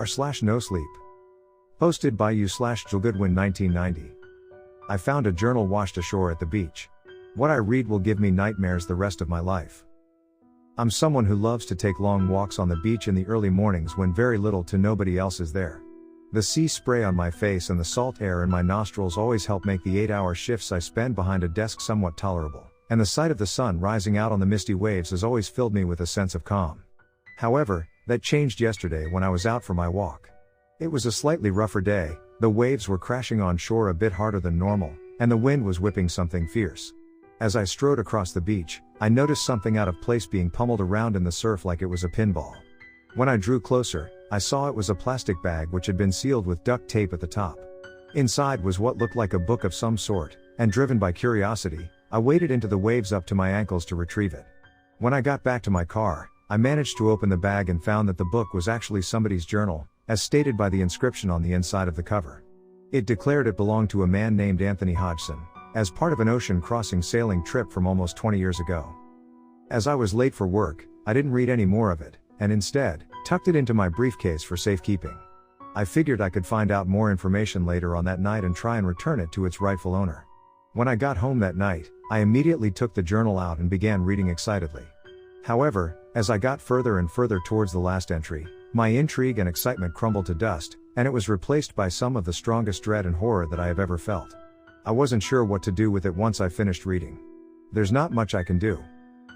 r/nosleep. Posted by you/JillGoodwin 1990. I found a journal washed ashore at the beach. What I read will give me nightmares the rest of my life. I'm someone who loves to take long walks on the beach in the early mornings when very little to nobody else is there. The sea spray on my face and the salt air in my nostrils always help make the 8-hour shifts I spend behind a desk somewhat tolerable, and the sight of the sun rising out on the misty waves has always filled me with a sense of calm. However, that changed yesterday when I was out for my walk. It was a slightly rougher day, the waves were crashing on shore a bit harder than normal, and the wind was whipping something fierce. As I strode across the beach, I noticed something out of place being pummeled around in the surf like it was a pinball. When I drew closer, I saw it was a plastic bag which had been sealed with duct tape at the top. Inside was what looked like a book of some sort, and driven by curiosity, I waded into the waves up to my ankles to retrieve it. When I got back to my car, I managed to open the bag and found that the book was actually somebody's journal, as stated by the inscription on the inside of the cover. It declared it belonged to a man named Anthony Hodgson, as part of an ocean-crossing sailing trip from almost 20 years ago. As I was late for work, I didn't read any more of it, and instead, tucked it into my briefcase for safekeeping. I figured I could find out more information later on that night and try and return it to its rightful owner. When I got home that night, I immediately took the journal out and began reading excitedly. However, as I got further and further towards the last entry, my intrigue and excitement crumbled to dust, and it was replaced by some of the strongest dread and horror that I have ever felt. I wasn't sure what to do with it once I finished reading. There's not much I can do.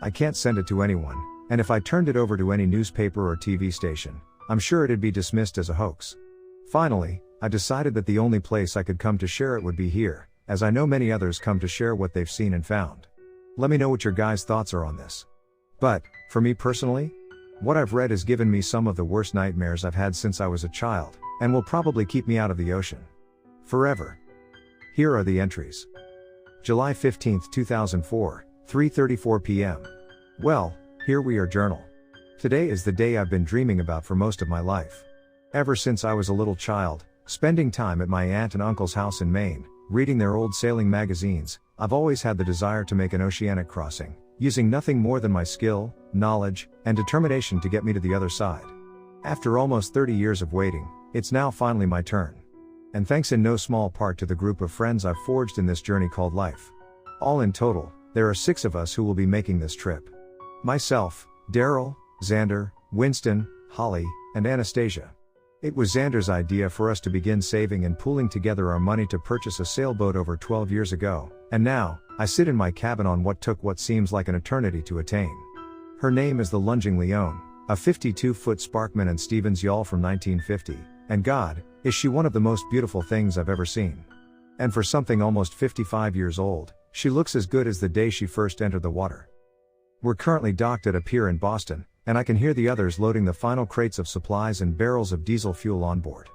I can't send it to anyone, and if I turned it over to any newspaper or TV station, I'm sure it'd be dismissed as a hoax. Finally, I decided that the only place I could come to share it would be here, as I know many others come to share what they've seen and found. Let me know what your guys' thoughts are on this. But, for me personally, what I've read has given me some of the worst nightmares I've had since I was a child, and will probably keep me out of the ocean forever. Here are the entries. July 15, 2004, 3:34 p.m. Well, here we are journal. Today is the day I've been dreaming about for most of my life. Ever since I was a little child, spending time at my aunt and uncle's house in Maine, reading their old sailing magazines, I've always had the desire to make an oceanic crossing, using nothing more than my skill, knowledge, and determination to get me to the other side. After almost 30 years of waiting, it's now finally my turn. And thanks in no small part to the group of friends I've forged in this journey called life. All in total, there are 6 of us who will be making this trip. Myself, Daryl, Xander, Winston, Holly, and Anastasia. It was Xander's idea for us to begin saving and pooling together our money to purchase a sailboat over 12 years ago, and now, I sit in my cabin on what took what seems like an eternity to attain. Her name is the Lunging Leone, a 52-foot Sparkman and Stevens yawl from 1950, and God, is she one of the most beautiful things I've ever seen. And for something almost 55 years old, she looks as good as the day she first entered the water. We're currently docked at a pier in Boston, and I can hear the others loading the final crates of supplies and barrels of diesel fuel on board.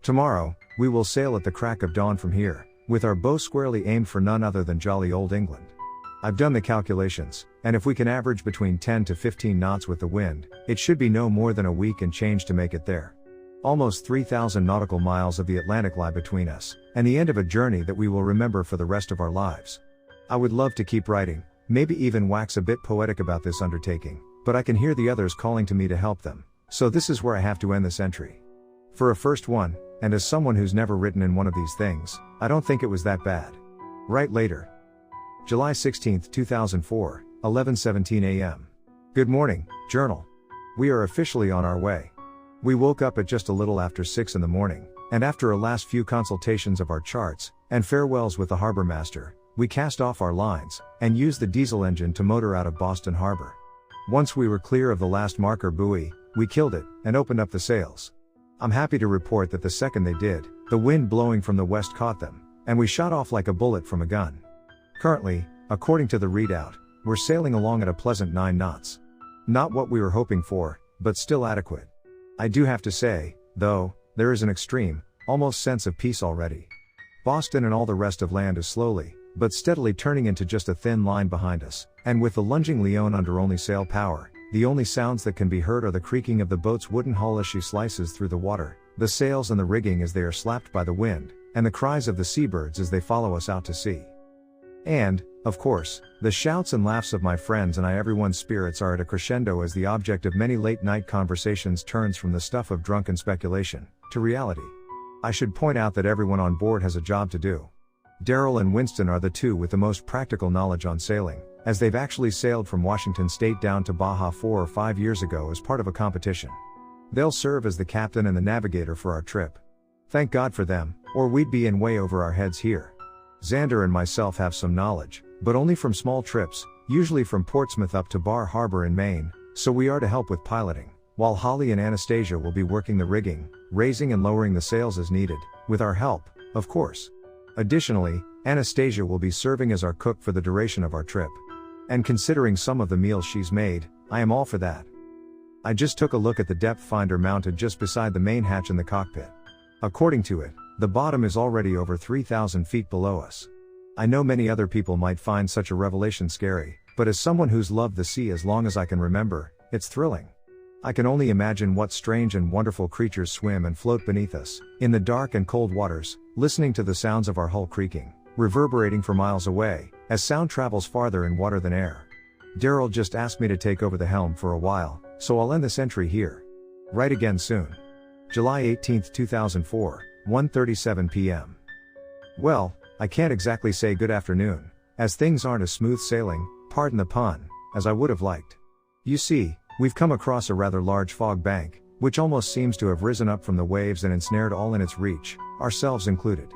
Tomorrow, we will sail at the crack of dawn from here, with our bow squarely aimed for none other than jolly old England. I've done the calculations, and if we can average between 10 to 15 knots with the wind, it should be no more than a week and change to make it there. Almost 3,000 nautical miles of the Atlantic lie between us, and the end of a journey that we will remember for the rest of our lives. I would love to keep writing, maybe even wax a bit poetic about this undertaking, but I can hear the others calling to me to help them, so this is where I have to end this entry. For a first one, and as someone who's never written in one of these things, I don't think it was that bad. Write later. July 16, 2004, 11:17 a.m. Good morning, journal. We are officially on our way. We woke up at just a little after 6 in the morning, and after a last few consultations of our charts, and farewells with the harbor master, we cast off our lines, and used the diesel engine to motor out of Boston Harbor. Once we were clear of the last marker buoy, we killed it, and opened up the sails. I'm happy to report that the second they did, the wind blowing from the west caught them, and we shot off like a bullet from a gun. Currently, according to the readout, we're sailing along at a pleasant 9 knots. Not what we were hoping for, but still adequate. I do have to say, though, there is an extreme, almost sense of peace already. Boston and all the rest of land is slowly, but steadily turning into just a thin line behind us, and with the Lunging Leone under only sail power, the only sounds that can be heard are the creaking of the boat's wooden hull as she slices through the water, the sails and the rigging as they are slapped by the wind, and the cries of the seabirds as they follow us out to sea. And, Of course, the shouts and laughs of my friends and everyone's spirits are at a crescendo as the object of many late-night conversations turns from the stuff of drunken speculation to reality. I should point out that everyone on board has a job to do. Daryl and Winston are the two with the most practical knowledge on sailing, as they've actually sailed from Washington State down to Baja 4 or 5 years ago as part of a competition. They'll serve as the captain and the navigator for our trip. Thank God for them, or we'd be in way over our heads here. Xander and myself have some knowledge, but only from small trips, usually from Portsmouth up to Bar Harbor in Maine, so we are to help with piloting, while Holly and Anastasia will be working the rigging, raising and lowering the sails as needed, with our help, of course. Additionally, Anastasia will be serving as our cook for the duration of our trip. And considering some of the meals she's made, I am all for that. I just took a look at the depth finder mounted just beside the main hatch in the cockpit. According to it, the bottom is already over 3,000 feet below us. I know many other people might find such a revelation scary, but as someone who's loved the sea as long as I can remember, it's thrilling. I can only imagine what strange and wonderful creatures swim and float beneath us, in the dark and cold waters, listening to the sounds of our hull creaking, reverberating for miles away, as sound travels farther in water than air. Daryl just asked me to take over the helm for a while, so I'll end this entry here. Write again soon. July 18, 2004, 1:37 p.m. Well, I can't exactly say good afternoon, as things aren't as smooth sailing, pardon the pun, as I would have liked. You see, we've come across a rather large fog bank, which almost seems to have risen up from the waves and ensnared all in its reach, ourselves included.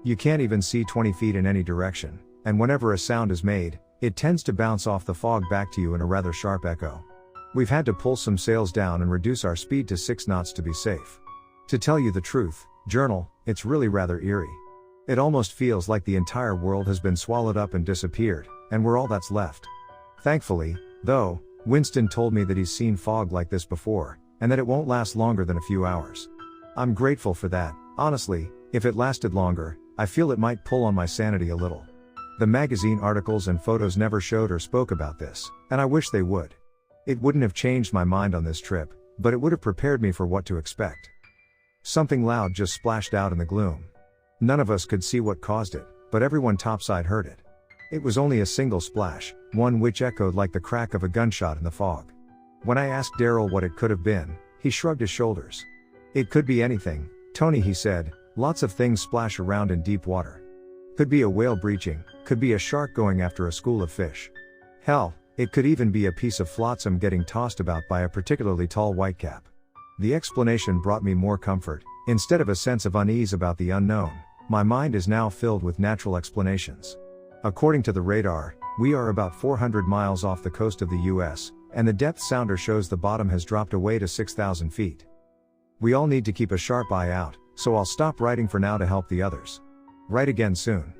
You can't even see 20 feet in any direction, and whenever a sound is made, it tends to bounce off the fog back to you in a rather sharp echo. We've had to pull some sails down and reduce our speed to 6 knots to be safe. To tell you the truth, journal, it's really rather eerie. It almost feels like the entire world has been swallowed up and disappeared, and we're all that's left. Thankfully, though, Winston told me that he's seen fog like this before, and that it won't last longer than a few hours. I'm grateful for that. Honestly, if it lasted longer, I feel it might pull on my sanity a little. The magazine articles and photos never showed or spoke about this, and I wish they would. It wouldn't have changed my mind on this trip, but it would have prepared me for what to expect. Something loud just splashed out in the gloom. None of us could see what caused it, but everyone topside heard it. It was only a single splash, one which echoed like the crack of a gunshot in the fog. When I asked Daryl what it could have been, he shrugged his shoulders. It could be anything, Tony, he said, lots of things splash around in deep water. Could be a whale breaching, could be a shark going after a school of fish. Hell, it could even be a piece of flotsam getting tossed about by a particularly tall whitecap. The explanation brought me more comfort. Instead of a sense of unease about the unknown, my mind is now filled with natural explanations. According to the radar, we are about 400 miles off the coast of the US, and the depth sounder shows the bottom has dropped away to 6,000 feet. We all need to keep a sharp eye out, so I'll stop writing for now to help the others. Write again soon.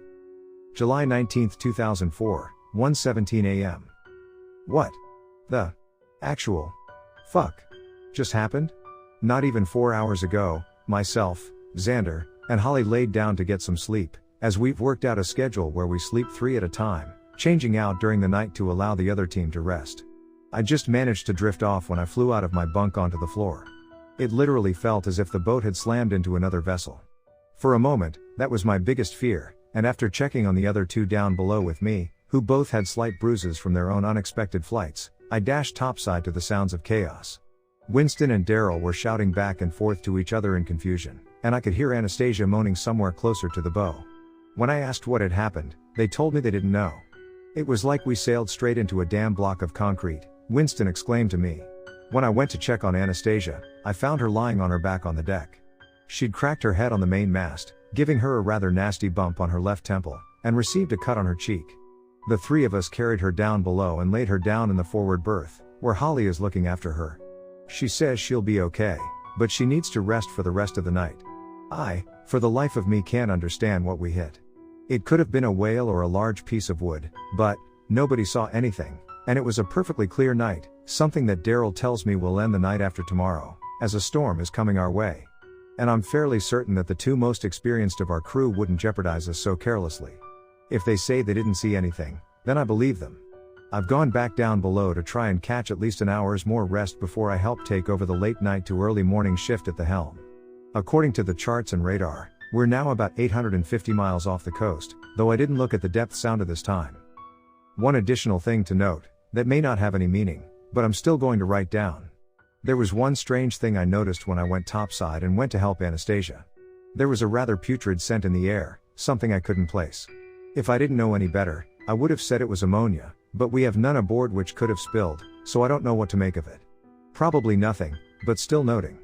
July 19, 2004, 1:17 a.m. What the actual fuck just happened? Not even 4 hours ago, myself, Xander, and Holly laid down to get some sleep, as we've worked out a schedule where we sleep 3 at a time, changing out during the night to allow the other team to rest. I just managed to drift off when I flew out of my bunk onto the floor. It literally felt as if the boat had slammed into another vessel. For a moment, that was my biggest fear, and after checking on the other two down below with me, who both had slight bruises from their own unexpected flights, I dashed topside to the sounds of chaos. Winston and Daryl were shouting back and forth to each other in confusion, and I could hear Anastasia moaning somewhere closer to the bow. When I asked what had happened, they told me they didn't know. It was like we sailed straight into a damn block of concrete, Winston exclaimed to me. When I went to check on Anastasia, I found her lying on her back on the deck. She'd cracked her head on the main mast, giving her a rather nasty bump on her left temple, and received a cut on her cheek. The three of us carried her down below and laid her down in the forward berth, where Holly is looking after her. She says she'll be okay, but she needs to rest for the rest of the night. I, for the life of me, can't understand what we hit. It could have been a whale or a large piece of wood, but nobody saw anything, and it was a perfectly clear night, something that Daryl tells me will end the night after tomorrow, as a storm is coming our way. And I'm fairly certain that the two most experienced of our crew wouldn't jeopardize us so carelessly. If they say they didn't see anything, then I believe them. I've gone back down below to try and catch at least an hour's more rest before I help take over the late night to early morning shift at the helm. According to the charts and radar, we're now about 850 miles off the coast, though I didn't look at the depth sounder this time. One additional thing to note, that may not have any meaning, but I'm still going to write down. There was one strange thing I noticed when I went topside and went to help Anastasia. There was a rather putrid scent in the air, something I couldn't place. If I didn't know any better, I would have said it was ammonia, but we have none aboard which could have spilled, so I don't know what to make of it. Probably nothing, but still noting.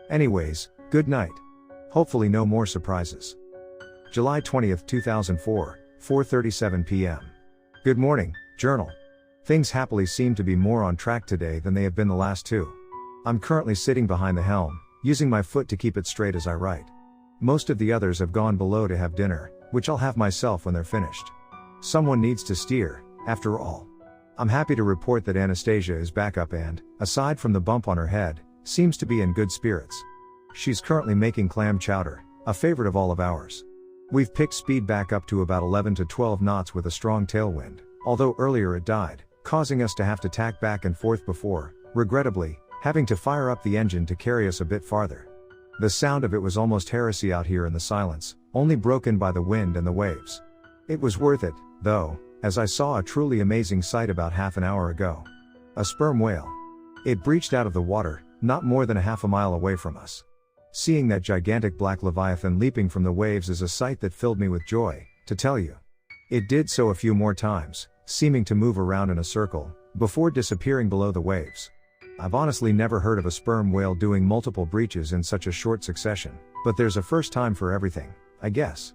Anyways, good night. Hopefully no more surprises. July 20th, 2004, 4:37 p.m. Good morning, journal. Things happily seem to be more on track today than they have been the last two. I'm currently sitting behind the helm, using my foot to keep it straight as I write. Most of the others have gone below to have dinner, which I'll have myself when they're finished. Someone needs to steer, after all. I'm happy to report that Anastasia is back up and, aside from the bump on her head, seems to be in good spirits. She's currently making clam chowder, a favorite of all of ours. We've picked speed back up to about 11 to 12 knots with a strong tailwind, although earlier it died, causing us to have to tack back and forth before, regrettably, having to fire up the engine to carry us a bit farther. The sound of it was almost heresy out here in the silence, only broken by the wind and the waves. It was worth it, though, as I saw a truly amazing sight about half an hour ago. A sperm whale. It breached out of the water, not more than a half a mile away from us. Seeing that gigantic black leviathan leaping from the waves is a sight that filled me with joy, to tell you. It did so a few more times, seeming to move around in a circle, before disappearing below the waves. I've honestly never heard of a sperm whale doing multiple breaches in such a short succession, but there's a first time for everything, I guess.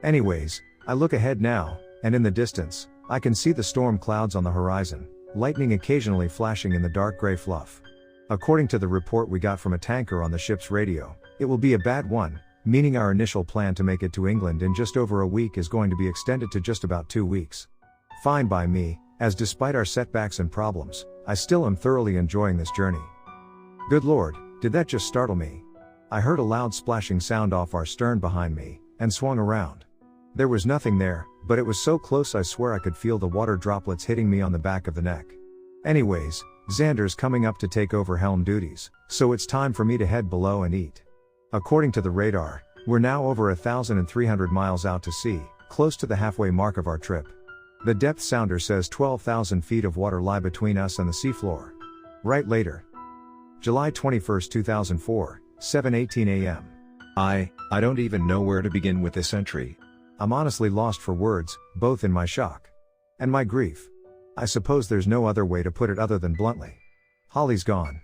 Anyways, I look ahead now, and in the distance, I can see the storm clouds on the horizon, lightning occasionally flashing in the dark gray fluff. According to the report we got from a tanker on the ship's radio, it will be a bad one, meaning our initial plan to make it to England in just over a week is going to be extended to just about 2 weeks. Fine by me, as despite our setbacks and problems, I still am thoroughly enjoying this journey. Good Lord, did that just startle me? I heard a loud splashing sound off our stern behind me, and swung around. There was nothing there, but it was so close I swear I could feel the water droplets hitting me on the back of the neck. Anyways, Xander's coming up to take over helm duties, so it's time for me to head below and eat. According to the radar, we're now over 1,300 miles out to sea, close to the halfway mark of our trip. The depth sounder says 12,000 feet of water lie between us and the seafloor. Right later. July 21st, 2004, 7:18 a.m. I don't even know where to begin with this entry. I'm honestly lost for words, both in my shock and my grief. I suppose there's no other way to put it other than bluntly. Holly's gone.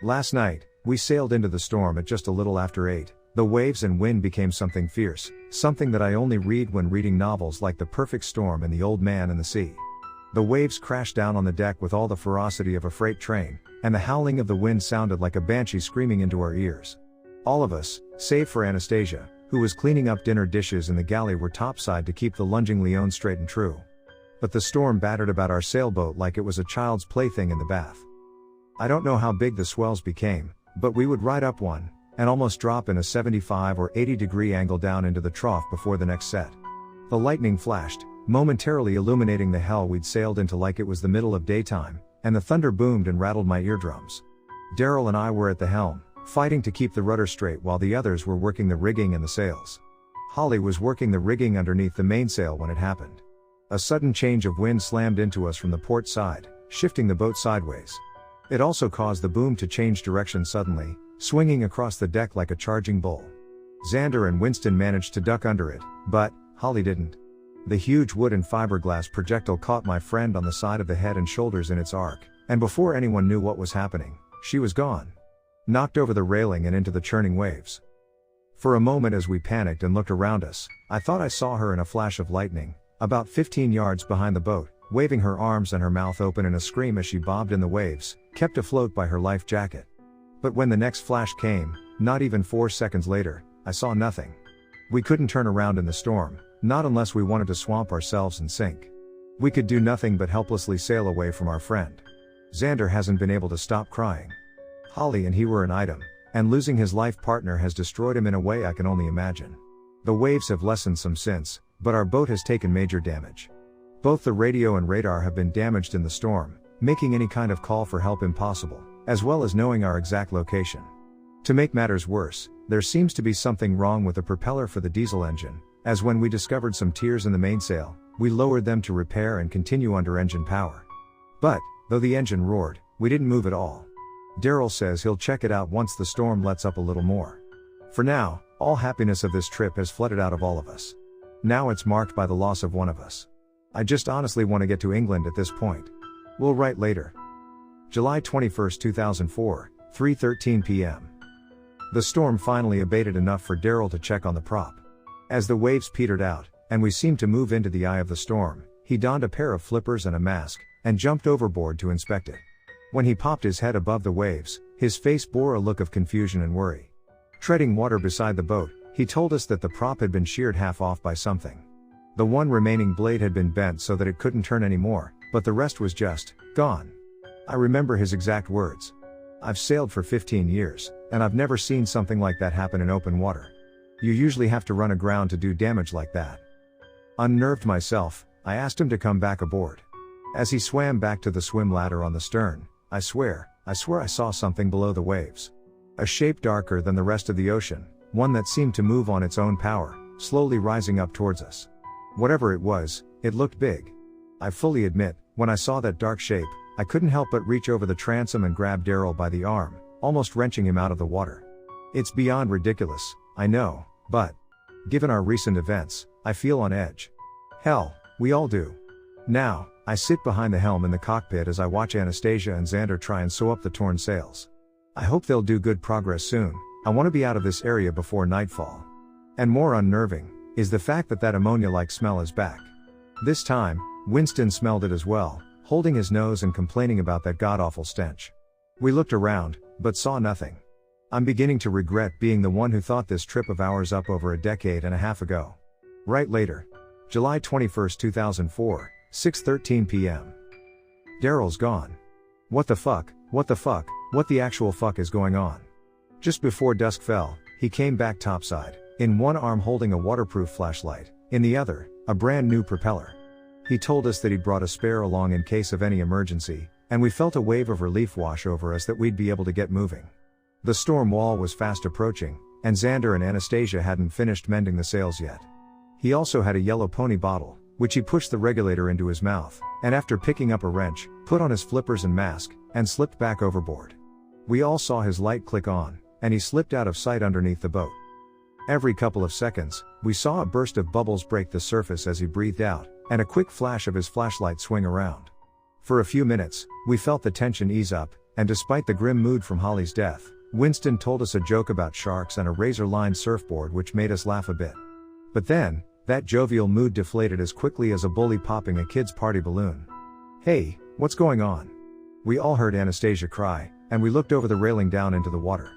Last night, we sailed into the storm at just a little after 8. The waves and wind became something fierce, something that I only read when reading novels like The Perfect Storm and The Old Man and the Sea. The waves crashed down on the deck with all the ferocity of a freight train, and the howling of the wind sounded like a banshee screaming into our ears. All of us, save for Anastasia, who was cleaning up dinner dishes in the galley, were topside to keep the lunging Leon straight and true. But the storm battered about our sailboat like it was a child's plaything in the bath. I don't know how big the swells became, but we would ride up one, and almost drop in a 75 or 80 degree angle down into the trough before the next set. The lightning flashed, momentarily illuminating the hell we'd sailed into like it was the middle of daytime, and the thunder boomed and rattled my eardrums. Daryl and I were at the helm, fighting to keep the rudder straight while the others were working the rigging and the sails. Holly was working the rigging underneath the mainsail when it happened. A sudden change of wind slammed into us from the port side, shifting the boat sideways. It also caused the boom to change direction suddenly, swinging across the deck like a charging bull. Xander and Winston managed to duck under it, but Holly didn't. The huge wood and fiberglass projectile caught my friend on the side of the head and shoulders in its arc, and before anyone knew what was happening, she was gone. Knocked over the railing and into the churning waves. For a moment as we panicked and looked around us, I thought I saw her in a flash of lightning, about 15 yards behind the boat, waving her arms and her mouth open in a scream as she bobbed in the waves, kept afloat by her life jacket. But when the next flash came, not even 4 seconds later, I saw nothing. We couldn't turn around in the storm, not unless we wanted to swamp ourselves and sink. We could do nothing but helplessly sail away from our friend. Xander hasn't been able to stop crying. Holly and he were an item, and losing his life partner has destroyed him in a way I can only imagine. The waves have lessened some since, but our boat has taken major damage. Both the radio and radar have been damaged in the storm, making any kind of call for help impossible, as well as knowing our exact location. To make matters worse, there seems to be something wrong with the propeller for the diesel engine, as when we discovered some tears in the mainsail, we lowered them to repair and continue under engine power. But, though the engine roared, we didn't move at all. Daryl says he'll check it out once the storm lets up a little more. For now, all happiness of this trip has flooded out of all of us. Now it's marked by the loss of one of us. I just honestly want to get to England at this point. We'll write later. July 21, 2004, 3:13 p.m. The storm finally abated enough for Daryl to check on the prop. As the waves petered out, and we seemed to move into the eye of the storm, he donned a pair of flippers and a mask, and jumped overboard to inspect it. When he popped his head above the waves, his face bore a look of confusion and worry. Treading water beside the boat, he told us that the prop had been sheared half off by something. The one remaining blade had been bent so that it couldn't turn anymore, but the rest was just gone. I remember his exact words. I've sailed for 15 years, and I've never seen something like that happen in open water. You usually have to run aground to do damage like that. Unnerved myself, I asked him to come back aboard. As he swam back to the swim ladder on the stern, I swear I saw something below the waves. A shape darker than the rest of the ocean, one that seemed to move on its own power, slowly rising up towards us. Whatever it was, it looked big. I fully admit, when I saw that dark shape, I couldn't help but reach over the transom and grab Daryl by the arm, almost wrenching him out of the water. It's beyond ridiculous, I know, but given our recent events, I feel on edge. Hell, we all do. Now, I sit behind the helm in the cockpit as I watch Anastasia and Xander try and sew up the torn sails. I hope they'll do good progress soon. I want to be out of this area before nightfall. And more unnerving is the fact that that ammonia-like smell is back. This time, Winston smelled it as well, holding his nose and complaining about that god-awful stench. We looked around, but saw nothing. I'm beginning to regret being the one who thought this trip of ours up over a decade and a half ago. Right later. July 21, 2004, 6:13 p.m. Daryl's gone. What the fuck, what the actual fuck is going on? Just before dusk fell, he came back topside, in one arm holding a waterproof flashlight, in the other, a brand new propeller. He told us that he'd brought a spare along in case of any emergency, and we felt a wave of relief wash over us that we'd be able to get moving. The storm wall was fast approaching, and Xander and Anastasia hadn't finished mending the sails yet. He also had a yellow pony bottle, which he pushed the regulator into his mouth, and after picking up a wrench, put on his flippers and mask, and slipped back overboard. We all saw his light click on, and he slipped out of sight underneath the boat. Every couple of seconds, we saw a burst of bubbles break the surface as he breathed out, and a quick flash of his flashlight swing around. For a few minutes, we felt the tension ease up, and despite the grim mood from Holly's death, Winston told us a joke about sharks and a razor-lined surfboard which made us laugh a bit. But then, that jovial mood deflated as quickly as a bully popping a kid's party balloon. Hey, what's going on? We all heard Anastasia cry, and we looked over the railing down into the water.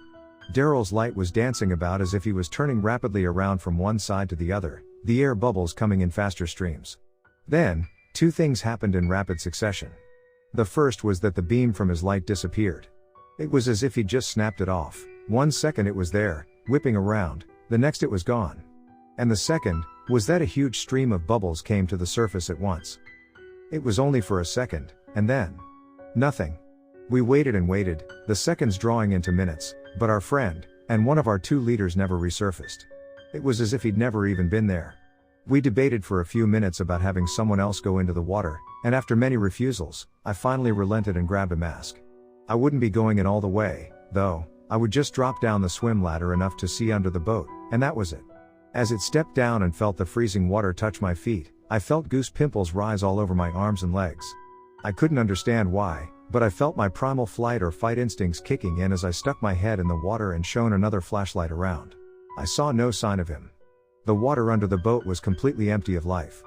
Daryl's light was dancing about as if he was turning rapidly around from one side to the other, the air bubbles coming in faster streams. Then, two things happened in rapid succession. The first was that the beam from his light disappeared. It was as if he'd just snapped it off. 1 second it was there, whipping around, the next it was gone. And the second was that a huge stream of bubbles came to the surface at once. It was only for a second, and then nothing. We waited and waited, the seconds drawing into minutes, but our friend, and one of our 2 leaders never resurfaced. It was as if he'd never even been there. We debated for a few minutes about having someone else go into the water, and after many refusals, I finally relented and grabbed a mask. I wouldn't be going in all the way, though. I would just drop down the swim ladder enough to see under the boat, and that was it. As it stepped down and felt the freezing water touch my feet, I felt goose pimples rise all over my arms and legs. I couldn't understand why, but I felt my primal flight or fight instincts kicking in as I stuck my head in the water and shone another flashlight around. I saw no sign of him. The water under the boat was completely empty of life.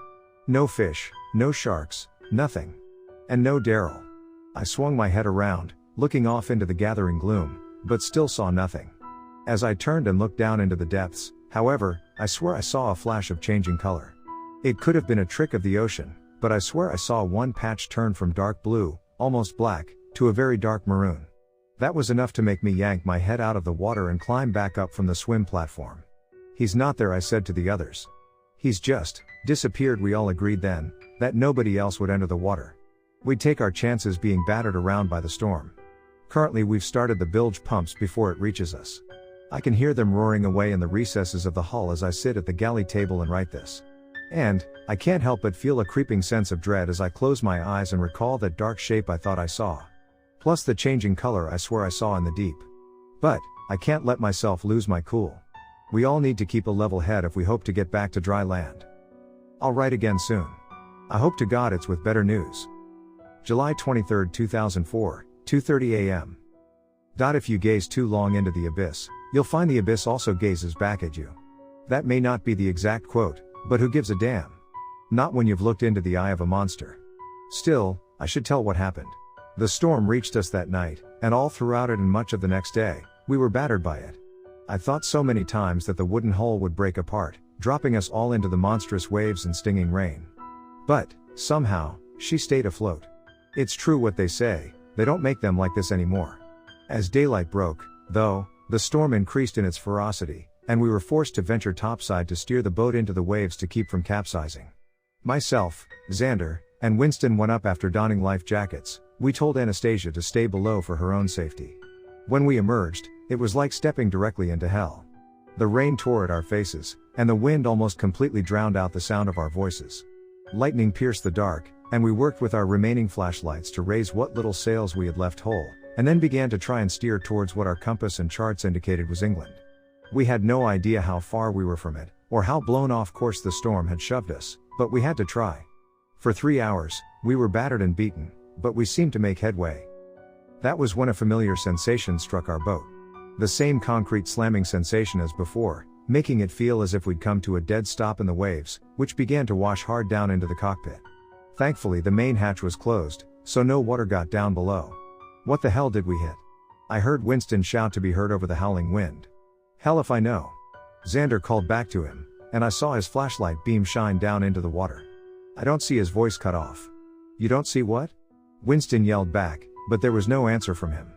No fish, no sharks, nothing. And no Daryl. I swung my head around, looking off into the gathering gloom, but still saw nothing. As I turned and looked down into the depths, however, I swear I saw a flash of changing color. It could have been a trick of the ocean, but I swear I saw one patch turn from dark blue, almost black, to a very dark maroon. That was enough to make me yank my head out of the water and climb back up from the swim platform. He's not there, I said to the others. He's just disappeared. We all agreed then that nobody else would enter the water. We'd take our chances being battered around by the storm. Currently we've started the bilge pumps before it reaches us. I can hear them roaring away in the recesses of the hull as I sit at the galley table and write this. And, I can't help but feel a creeping sense of dread as I close my eyes and recall that dark shape I thought I saw. Plus the changing color I swear I saw in the deep. But, I can't let myself lose my cool. We all need to keep a level head if we hope to get back to dry land. I'll write again soon. I hope to God it's with better news. July 23, 2004, 2:30 a.m. If you gaze too long into the abyss, you'll find the abyss also gazes back at you. That may not be the exact quote, but who gives a damn? Not when you've looked into the eye of a monster. Still, I should tell what happened. The storm reached us that night, and all throughout it and much of the next day, we were battered by it. I thought so many times that the wooden hull would break apart, dropping us all into the monstrous waves and stinging rain. But, somehow, she stayed afloat. It's true what they say, they don't make them like this anymore. As daylight broke, though, the storm increased in its ferocity, and we were forced to venture topside to steer the boat into the waves to keep from capsizing. Myself, Xander, and Winston went up after donning life jackets. We told Anastasia to stay below for her own safety. When we emerged, it was like stepping directly into hell. The rain tore at our faces, and the wind almost completely drowned out the sound of our voices. Lightning pierced the dark, and we worked with our remaining flashlights to raise what little sails we had left whole, and then began to try and steer towards what our compass and charts indicated was England. We had no idea how far we were from it, or how blown off course the storm had shoved us, but we had to try. For 3 hours, we were battered and beaten, but we seemed to make headway. That was when a familiar sensation struck our boat. The same concrete slamming sensation as before, making it feel as if we'd come to a dead stop in the waves, which began to wash hard down into the cockpit. Thankfully the main hatch was closed, so no water got down below. What the hell did we hit? I heard Winston shout to be heard over the howling wind. Hell if I know. Xander called back to him, and I saw his flashlight beam shine down into the water. I don't see his voice cut off. You don't see what? Winston yelled back, but there was no answer from him.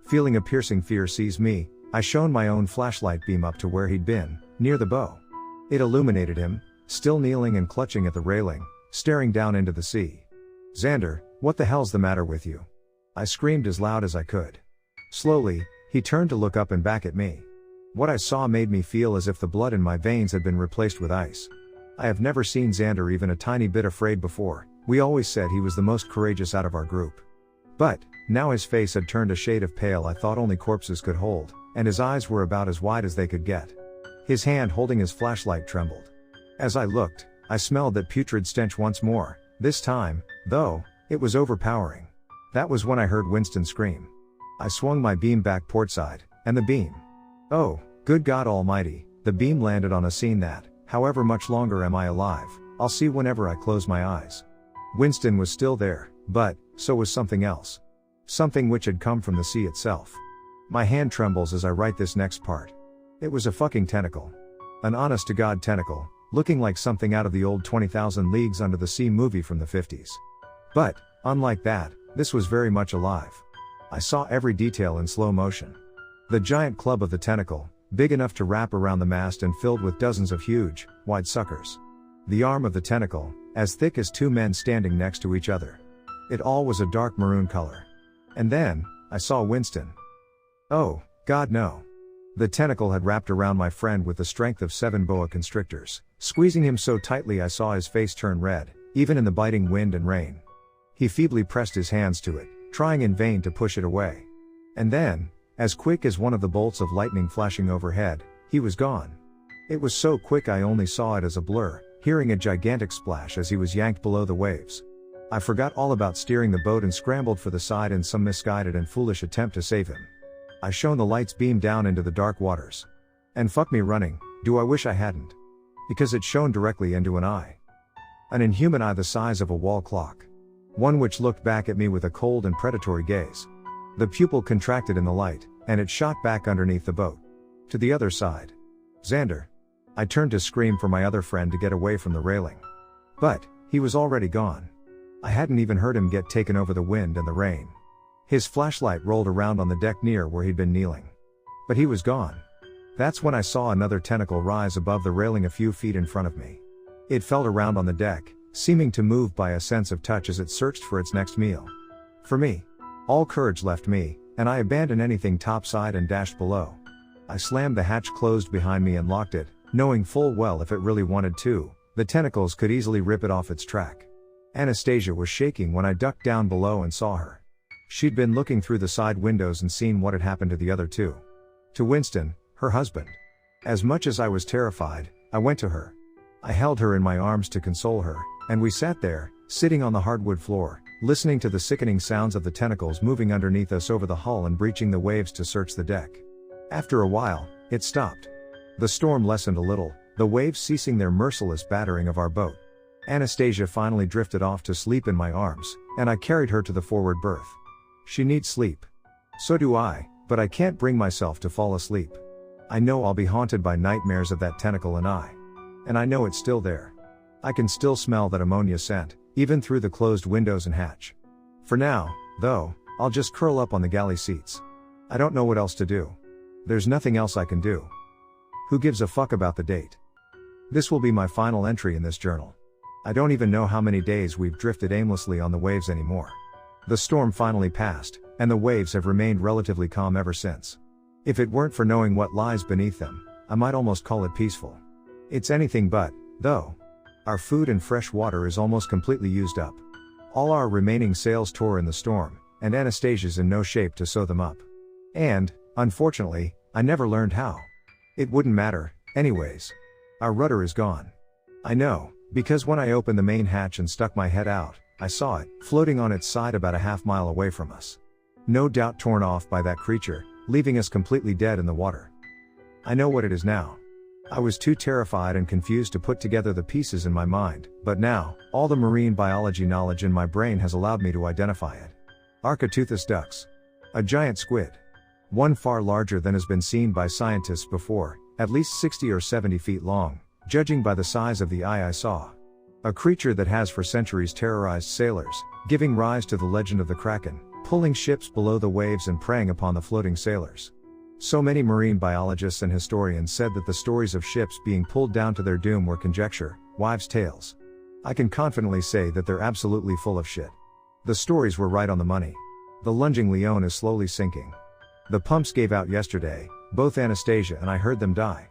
Feeling a piercing fear seize me, I shone my own flashlight beam up to where he'd been, near the bow. It illuminated him, still kneeling and clutching at the railing, staring down into the sea. Xander, what the hell's the matter with you? I screamed as loud as I could. Slowly, he turned to look up and back at me. What I saw made me feel as if the blood in my veins had been replaced with ice. I have never seen Xander even a tiny bit afraid before. We always said he was the most courageous out of our group. But, now his face had turned a shade of pale I thought only corpses could hold, and his eyes were about as wide as they could get. His hand holding his flashlight trembled. As I looked, I smelled that putrid stench once more. This time, though, it was overpowering. That was when I heard Winston scream. I swung my beam back portside, and the beam. Oh, good God Almighty, the beam landed on a scene that, however much longer am I alive, I'll see whenever I close my eyes. Winston was still there, but, so was something else. Something which had come from the sea itself. My hand trembles as I write this next part. It was a fucking tentacle. An honest-to-God tentacle, looking like something out of the old 20,000 Leagues Under the Sea movie from the 50s. But, unlike that, this was very much alive. I saw every detail in slow motion. The giant club of the tentacle, big enough to wrap around the mast and filled with dozens of huge, wide suckers. The arm of the tentacle, as thick as two men standing next to each other. It all was a dark maroon color. And then, I saw Winston. Oh, God no. The tentacle had wrapped around my friend with the strength of 7 boa constrictors, squeezing him so tightly I saw his face turn red, even in the biting wind and rain. He feebly pressed his hands to it, trying in vain to push it away. And then, as quick as one of the bolts of lightning flashing overhead, he was gone. It was so quick I only saw it as a blur, hearing a gigantic splash as he was yanked below the waves. I forgot all about steering the boat and scrambled for the side in some misguided and foolish attempt to save him. I shone the light's beam down into the dark waters. And fuck me running, do I wish I hadn't. Because it shone directly into an eye. An inhuman eye the size of a wall clock. One which looked back at me with a cold and predatory gaze. The pupil contracted in the light, and it shot back underneath the boat. To the other side. Xander. I turned to scream for my other friend to get away from the railing. But, he was already gone. I hadn't even heard him get taken over the wind and the rain. His flashlight rolled around on the deck near where he'd been kneeling. But he was gone. That's when I saw another tentacle rise above the railing a few feet in front of me. It felt around on the deck, seeming to move by a sense of touch as it searched for its next meal. For me, all courage left me, and I abandoned anything topside and dashed below. I slammed the hatch closed behind me and locked it, knowing full well if it really wanted to, The tentacles could easily rip it off its track. Anastasia was shaking when I ducked down below and saw her. She'd been looking through the side windows and seen what had happened to the other two. To Winston, her husband. As much as I was terrified, I went to her. I held her in my arms to console her, and we sat there, sitting on the hardwood floor, listening to the sickening sounds of the tentacles moving underneath us over the hull and breaching the waves to search the deck. After a while, it stopped. The storm lessened a little, the waves ceasing their merciless battering of our boat. Anastasia finally drifted off to sleep in my arms, and I carried her to the forward berth. She needs sleep. So do I, but I can't bring myself to fall asleep. I know I'll be haunted by nightmares of that tentacle and I. And I know it's still there. I can still smell that ammonia scent, even through the closed windows and hatch. For now, though, I'll just curl up on the galley seats. I don't know what else to do. There's nothing else I can do. Who gives a fuck about the date? This will be my final entry in this journal. I don't even know how many days we've drifted aimlessly on the waves anymore. The storm finally passed, and the waves have remained relatively calm ever since. If it weren't for knowing what lies beneath them, I might almost call it peaceful. It's anything but, though. Our food and fresh water is almost completely used up. All our remaining sails tore in the storm, and Anastasia's in no shape to sew them up. And, unfortunately, I never learned how. It wouldn't matter, anyways. Our rudder is gone. I know, because when I opened the main hatch and stuck my head out, I saw it, floating on its side about a half-mile away from us. No doubt torn off by that creature, leaving us completely dead in the water. I know what it is now. I was too terrified and confused to put together the pieces in my mind, but now, all the marine biology knowledge in my brain has allowed me to identify it. Architeuthis dux. A giant squid. One far larger than has been seen by scientists before, at least 60 or 70 feet long, judging by the size of the eye I saw. A creature that has for centuries terrorized sailors, giving rise to the legend of the Kraken, pulling ships below the waves and preying upon the floating sailors. So many marine biologists and historians said that the stories of ships being pulled down to their doom were conjecture, wives' tales. I can confidently say that they're absolutely full of shit. The stories were right on the money. The lunging Leon is slowly sinking. The pumps gave out yesterday, both Anastasia and I heard them die.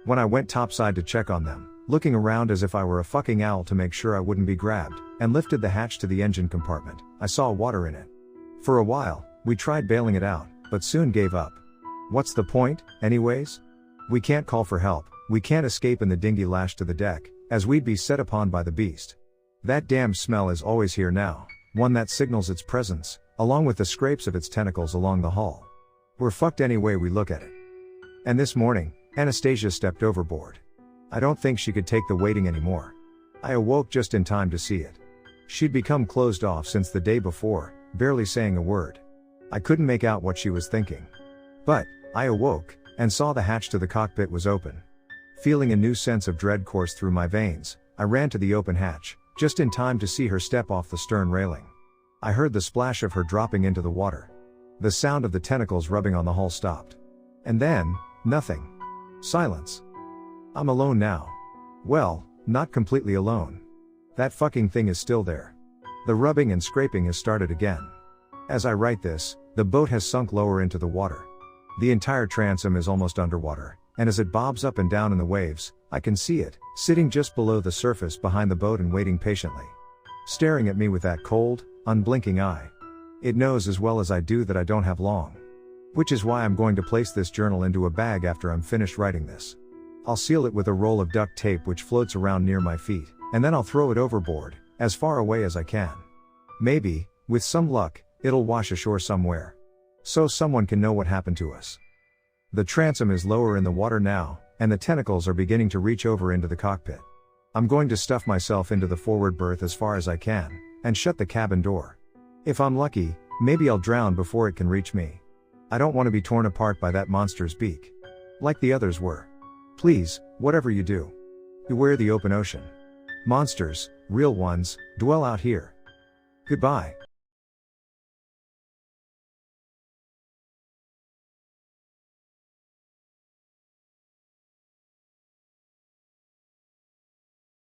When I went topside to check on them, looking around as if I were a fucking owl to make sure I wouldn't be grabbed, and lifted the hatch to the engine compartment, I saw water in it. For a while, we tried bailing it out, but soon gave up. What's the point, anyways? We can't call for help, we can't escape in the dinghy lashed to the deck, as we'd be set upon by the beast. That damned smell is always here now, one that signals its presence, along with the scrapes of its tentacles along the hull. We're fucked any way we look at it. And this morning, Anastasia stepped overboard. I don't think she could take the waiting anymore. I awoke just in time to see it. She'd become closed off since the day before, barely saying a word. I couldn't make out what she was thinking. But, I awoke, and saw the hatch to the cockpit was open. Feeling a new sense of dread course through my veins, I ran to the open hatch, just in time to see her step off the stern railing. I heard the splash of her dropping into the water. The sound of the tentacles rubbing on the hull stopped. And then, nothing. Silence. I'm alone now. Well, not completely alone. That fucking thing is still there. The rubbing and scraping has started again. As I write this, the boat has sunk lower into the water. The entire transom is almost underwater, and as it bobs up and down in the waves, I can see it, sitting just below the surface behind the boat and waiting patiently. Staring at me with that cold, unblinking eye. It knows as well as I do that I don't have long. Which is why I'm going to place this journal into a bag after I'm finished writing this. I'll seal it with a roll of duct tape which floats around near my feet, and then I'll throw it overboard, as far away as I can. Maybe, with some luck, it'll wash ashore somewhere. So someone can know what happened to us. The transom is lower in the water now, and the tentacles are beginning to reach over into the cockpit. I'm going to stuff myself into the forward berth as far as I can, and shut the cabin door. If I'm lucky, maybe I'll drown before it can reach me. I don't want to be torn apart by that monster's beak. Like the others were. Please, whatever you do, beware the open ocean. Monsters, real ones, dwell out here. Goodbye.